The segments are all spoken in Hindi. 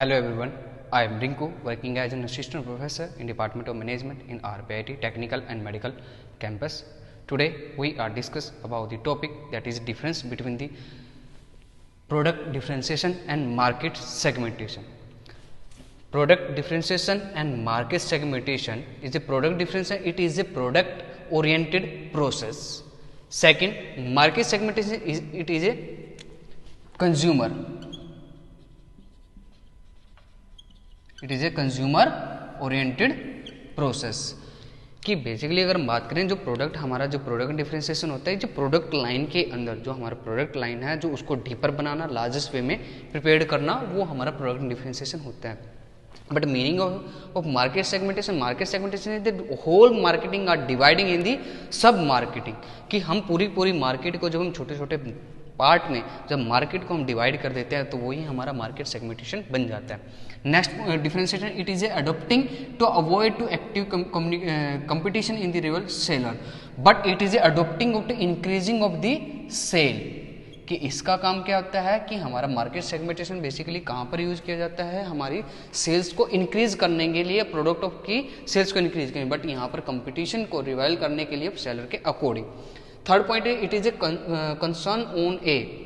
Hello everyone, I am Rinku working as an assistant professor in Department of Management in RPIT Technical and Medical Campus. Today we are discuss about the topic that is difference between the product differentiation and market segmentation. Product differentiation and market segmentation is a product differentiation, it is a product oriented process. Second, market segmentation it is a consumer. It is a consumer oriented process कि बेसिकली अगर हम बात करें जो प्रोडक्ट हमारा जो प्रोडक्ट डिफरेंशिएशन होता है जो प्रोडक्ट लाइन के अंदर जो हमारा प्रोडक्ट लाइन है जो उसको डीपर बनाना लार्जेस्ट वे में प्रिपेयर करना वो हमारा प्रोडक्ट डिफरेंशिएशन होता है. But meaning of market segmentation is the whole marketing are dividing in the sub marketing कि हम पूरी मार्केट को जब हम छोटे छोटे पार्ट में जब मार्केट को हम डिवाइड कर देते हैं तो वही हमारा मार्केट सेगमेंटेशन बन जाता है. Next differentiation it is a adopting to avoid to active competition in the real seller but it is a adopting to increasing of the sale कि इसका काम क्या होता है कि हमारा मार्केट सेगमेंटेशन बेसिकली कहाँ पर यूज किया जाता है हमारी सेल्स को इंक्रीज करने के लिए प्रोडक्ट ऑफ की सेल्स को इंक्रीज करने बट यहाँ पर कंपटीशन को रिवाइल करने के लिए सेलर के अकॉर्डिंग. थर्ड पॉइंट है it is a concern on a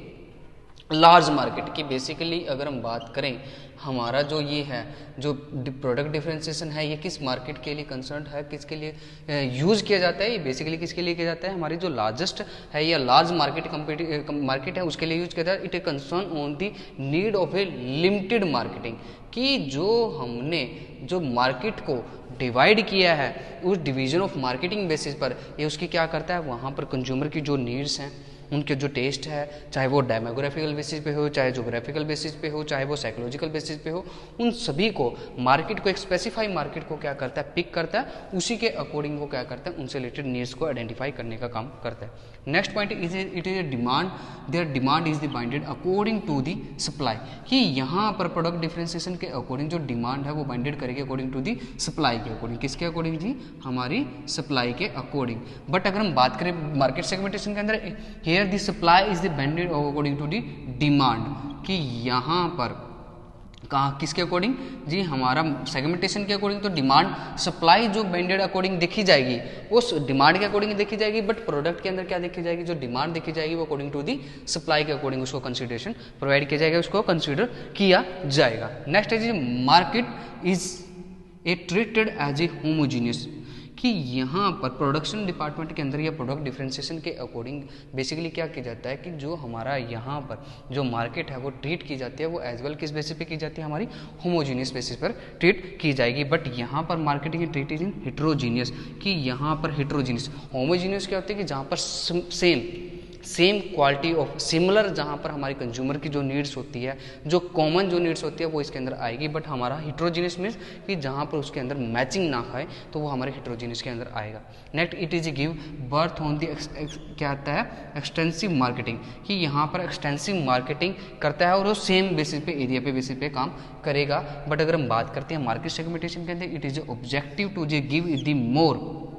large market कि बेसिकली अगर हम बात करें हमारा जो ये है जो प्रोडक्ट डिफरेंशिएशन है ये किस मार्केट के लिए कंसर्न है किसके लिए यूज़ किया जाता है ये बेसिकली किसके लिए किया जाता है हमारी जो लार्जेस्ट है या लार्ज मार्केट है उसके लिए यूज किया जाता है. It a concern on the need of A limited marketing कि जो हमने जो मार्केट को डिवाइड किया है उस डिवीजन ऑफ मार्केटिंग बेसिस पर ये उसकी क्या करता है वहाँ पर कंज्यूमर की जो नीड्स हैं उनके जो टेस्ट है चाहे वो डेमोग्राफिकल बेसिस पे हो चाहे जोग्राफिकल बेसिस पे हो चाहे वो साइकोलॉजिकल बेसिस पे हो उन सभी को मार्केट को एक स्पेसिफाई मार्केट को क्या करता है पिक करता है उसी के अकॉर्डिंग वो क्या करता है उनसे रिलेटेड नीड्स को आइडेंटिफाई करने का काम करता है. Next point is it is a demand there demand is the binded according to the supply कि यहाँ पर प्रोडक्ट डिफरेंशिएशन के अकॉर्डिंग जो डिमांड है वो बाइंडेड करेगी अकॉर्डिंग टू दी सप्लाई के अकॉर्डिंग किसके अकॉर्डिंग जी हमारी सप्लाई के अकॉर्डिंग. बट अगर हम बात करें मार्केट सेगमेंटेशन के अंदर here the supply is the binded according to the demand कि यहाँ पर कहाँ किसके अकॉर्डिंग जी हमारा सेगमेंटेशन के अकॉर्डिंग तो डिमांड सप्लाई जो बाइंडेड अकॉर्डिंग देखी जाएगी उस डिमांड के अकॉर्डिंग देखी जाएगी बट प्रोडक्ट के अंदर क्या देखी जाएगी जो डिमांड देखी जाएगी वो अकॉर्डिंग टू दी सप्लाई के अकॉर्डिंग उसको कंसिडरेशन प्रोवाइड किया जाएगा उसको कंसिडर किया जाएगा. नेक्स्ट है market is a treated as a homogeneous कि यहाँ पर प्रोडक्शन डिपार्टमेंट के अंदर या प्रोडक्ट डिफरेंशिएशन के अकॉर्डिंग बेसिकली क्या किया जाता है कि जो हमारा यहाँ पर जो मार्केट है वो ट्रीट की जाती है वो एज वेल किस बेसिस पे की जाती है हमारी होमोजीनियस बेसिस पर ट्रीट की जाएगी. बट यहाँ पर marketing treat is in heterogeneous कि यहाँ पर हेट्रोजीनियस होमोजीनियस क्या होता है कि जहाँ पर सेम क्वालिटी ऑफ सिमिलर जहाँ पर हमारी कंज्यूमर की जो नीड्स होती है जो कॉमन जो नीड्स होती है वो इसके अंदर आएगी. बट हमारा हेट्रोजीनियस मीन्स कि जहाँ पर उसके अंदर मैचिंग ना खाए तो वो हमारे हेट्रोजीनियस के अंदर आएगा. Next it is give birth on the क्या आता है एक्सटेंसिव मार्केटिंग कि यहाँ पर एक्सटेंसिव मार्केटिंग करता है और वो सेम बेसिस पे एरिया पे बेसिस पे काम करेगा. बट अगर हम बात करते हैं मार्केट सेगमेंटेशन के अंदर it is objective to give the more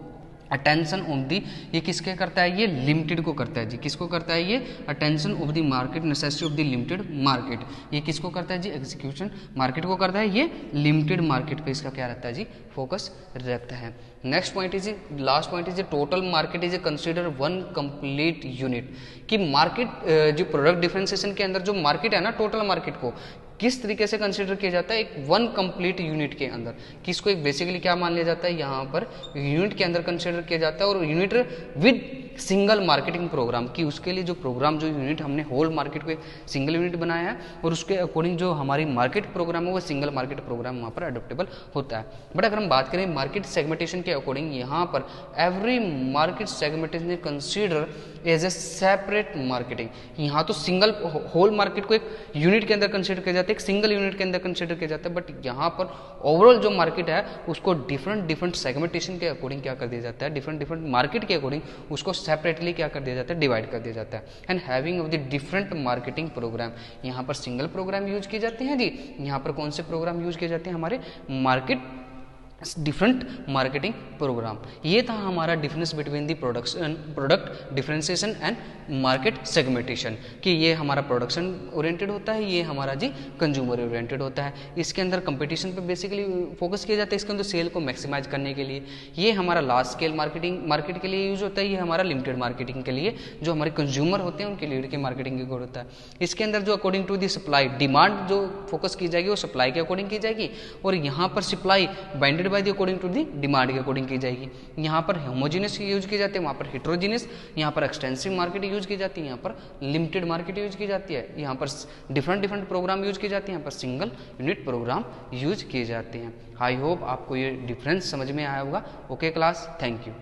attention of the ये किसके करता है ये लिमिटेड को करता है जी किसको करता है ये attention of the market necessity of the limited market ये किसको करता है जी एग्जीक्यूशन मार्केट को करता है ये लिमिटेड मार्केट पे इसका क्या रहता है जी फोकस रहता है. Next point is last point is total market is A consider one complete unit कि मार्केट जो प्रोडक्ट डिफरेंशिएशन के अंदर जो मार्केट है ना टोटल मार्केट को किस तरीके से कंसीडर किया जाता है एक वन कंप्लीट यूनिट के अंदर किसको एक बेसिकली क्या मान लिया जाता है यहाँ पर यूनिट के अंदर कंसीडर किया जाता है और unit with single marketing program कि उसके लिए जो प्रोग्राम जो यूनिट हमने होल मार्केट को एक सिंगल यूनिट बनाया है और उसके अकॉर्डिंग जो हमारी मार्केट प्रोग्राम है वो सिंगल मार्केट प्रोग्राम वहाँ पर अडोप्टेबल होता है. बट अगर हम बात करें मार्केट सेगमेंटेशन के अकॉर्डिंग यहाँ पर every market segmentation consider as a separate marketing यहाँ तो सिंगल होल मार्केट को एक यूनिट के अंदर कंसीडर किया जाता है एक सिंगल यूनिट के अंदर कंसीडर किया जाता है. बट यहाँ पर ओवरऑल जो मार्केट है उसको डिफरेंट सेगमेंटेशन के अकॉर्डिंग क्या कर दिया जाता है डिफरेंट मार्केट के अकॉर्डिंग उसको सेपरेटली क्या कर दिया जाता है डिवाइड कर दिया जाता है. And having of the different marketing program यहाँ पर सिंगल प्रोग्राम यूज किए जाते हैं जी यहाँ पर कौन से प्रोग्राम यूज किए जाते हैं हमारे मार्केट डिफरेंट मार्केटिंग प्रोग्राम। ये था हमारा difference between the product differentiation and market segmentation, कि ये हमारा प्रोडक्शन ओरिएंटेड होता है, ये हमारा जी कंज्यूमर ओरिएंटेड होता है। इसके अंदर कंपटीशन पे बेसिकली फोकस किया जाता है, इसके अंदर सेल को मैक्सिमाइज करने के लिए। ये हमारा लार्ज स्केल मार्केट के लिए यूज होता है, ये हमारा लिमिटेड मार्केटिंग के लिए, जो हमारे कंज्यूमर होते हैं उनके लिए की मार्केटिंग की होता है। इसके अंदर जो according to the supply demand जो फोकस की जाएगी वो सप्लाई के अकॉर्डिंग की जाएगी, और यहाँ पर supply binded by the according to the demand के अकॉर्डिंग की जाएगी। यहाँ पर होमोजीनियस यूज की जाती है, वहाँ पर हेट्रोजीनियस, यहाँ पर एक्सटेंसिव मार्केट यूज की जाती है, यहाँ पर लिमिटेड मार्केट यूज की जाती है, यहाँ पर डिफरेंट प्रोग्राम यूज किए जाते हैं, यहाँ पर सिंगल यूनिट प्रोग्राम यूज किए जाते हैं। आई होप आपको ये डिफरेंस समझ में आया होगा। Okay class, thank you.